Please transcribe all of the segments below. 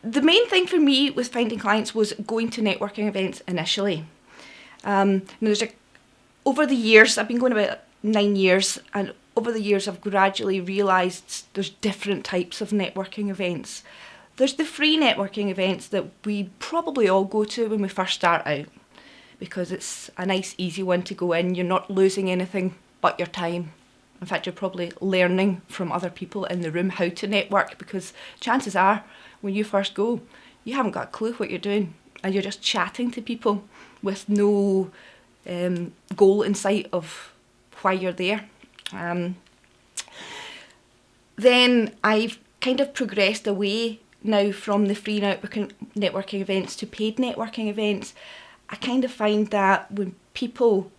The main thing for me with finding clients was going to networking events initially. Over the years, I've been going about 9 years, and over the years I've gradually realised there's different types of networking events. There's the free networking events that we probably all go to when we first start out, because it's a nice easy one to go in. You're not losing anything but your time. In fact, you're probably learning from other people in the room how to network, because chances are when you first go, you haven't got a clue what you're doing, and you're just chatting to people with no goal in sight of why you're there. Then I've kind of progressed away now from the free networking events to paid networking events. I kind of find that when people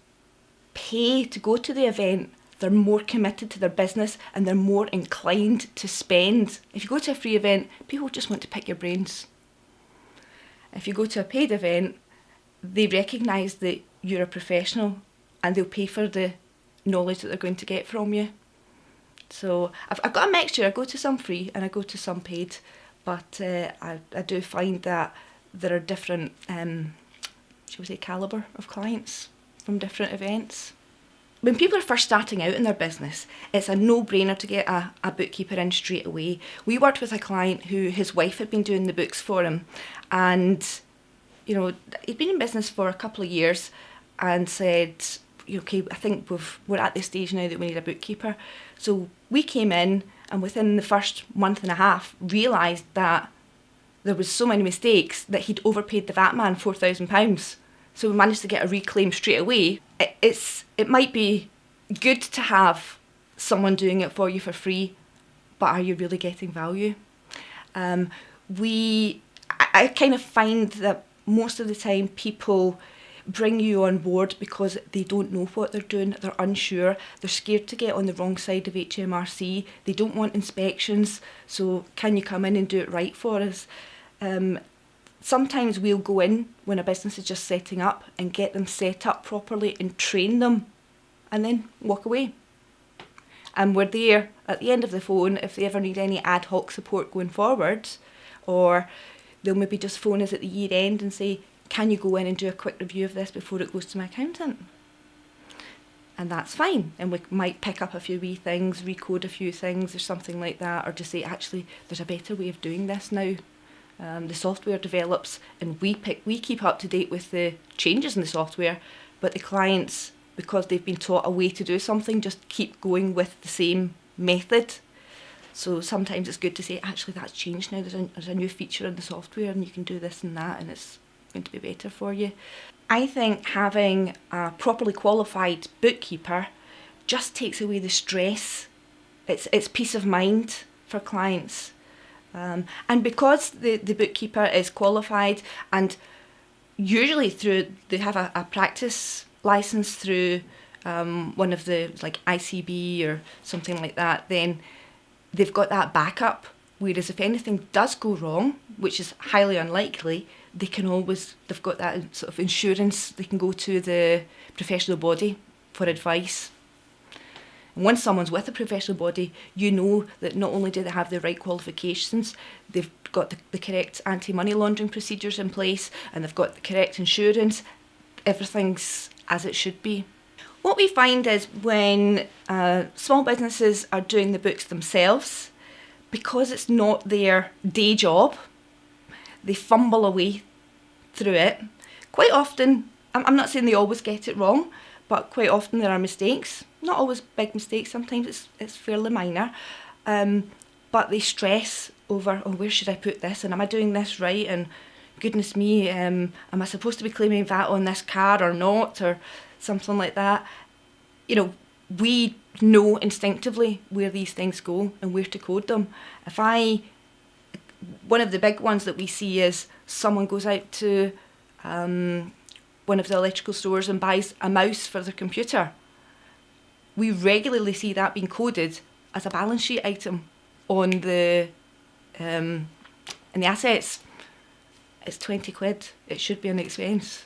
pay to go to the event, they're more committed to their business and they're more inclined to spend. If you go to a free event, people just want to pick your brains. If you go to a paid event, they recognise that you're a professional and they'll pay for the knowledge that they're going to get from you. So I've got a mixture. I go to some free and I go to some paid, but I do find that there are different, shall we say, calibre of clients from different events. When people are first starting out in their business, it's a no-brainer to get a bookkeeper in straight away. We worked with a client who his wife had been doing the books for him, and he'd been in business for a couple of years and said, okay, I think we're at the stage now that we need a bookkeeper. So we came in and within the first month and a half realised that there was so many mistakes that he'd overpaid the VAT man £4,000. So we managed to get a reclaim straight away. It might be good to have someone doing it for you for free, but are you really getting value? I kind of find that most of the time people bring you on board because they don't know what they're doing, they're unsure, they're scared to get on the wrong side of HMRC, they don't want inspections, so can you come in and do it right for us? Sometimes we'll go in when a business is just setting up and get them set up properly and train them and then walk away. And we're there at the end of the phone if they ever need any ad hoc support going forward, or they'll maybe just phone us at the year end and say, can you go in and do a quick review of this before it goes to my accountant? And that's fine. And we might pick up a few wee things, recode a few things or something like that, or just say, actually, there's a better way of doing this now. The software develops and we keep up to date with the changes in the software, but the clients, because they've been taught a way to do something, just keep going with the same method. So sometimes it's good to say, actually, that's changed now. There's a new feature in the software and you can do this and that and it's going to be better for you. I think having a properly qualified bookkeeper just takes away the stress. It's peace of mind for clients. And because the bookkeeper is qualified and usually they have a practice license through one of the like ICB or something like that, then they've got that backup. Whereas if anything does go wrong, which is highly unlikely, they've got that sort of insurance. They can go to the professional body for advice. And once someone's with a professional body, you know that not only do they have the right qualifications, they've got the correct anti-money laundering procedures in place, and they've got the correct insurance. Everything's as it should be. What we find is when small businesses are doing the books themselves, because it's not their day job, they fumble away through it. Quite often, I'm not saying they always get it wrong, but quite often there are mistakes. Not always big mistakes, sometimes it's fairly minor. But they stress over, where should I put this? And am I doing this right? And goodness me, am I supposed to be claiming VAT on this card or not? Or something like that. We know instinctively where these things go and where to code them. One of the big ones that we see is someone goes out to one of the electrical stores and buys a mouse for their computer. We regularly see that being coded as a balance sheet item on in the assets. It's 20 quid. It should be an expense.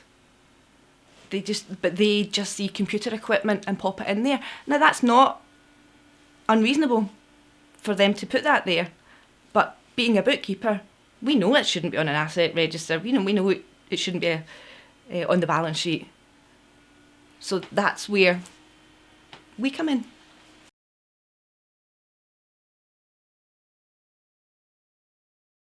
They just see computer equipment and pop it in there. Now that's not unreasonable for them to put that there, but being a bookkeeper, we know it shouldn't be on an asset register. We know it shouldn't be on the balance sheet. So that's where we come in.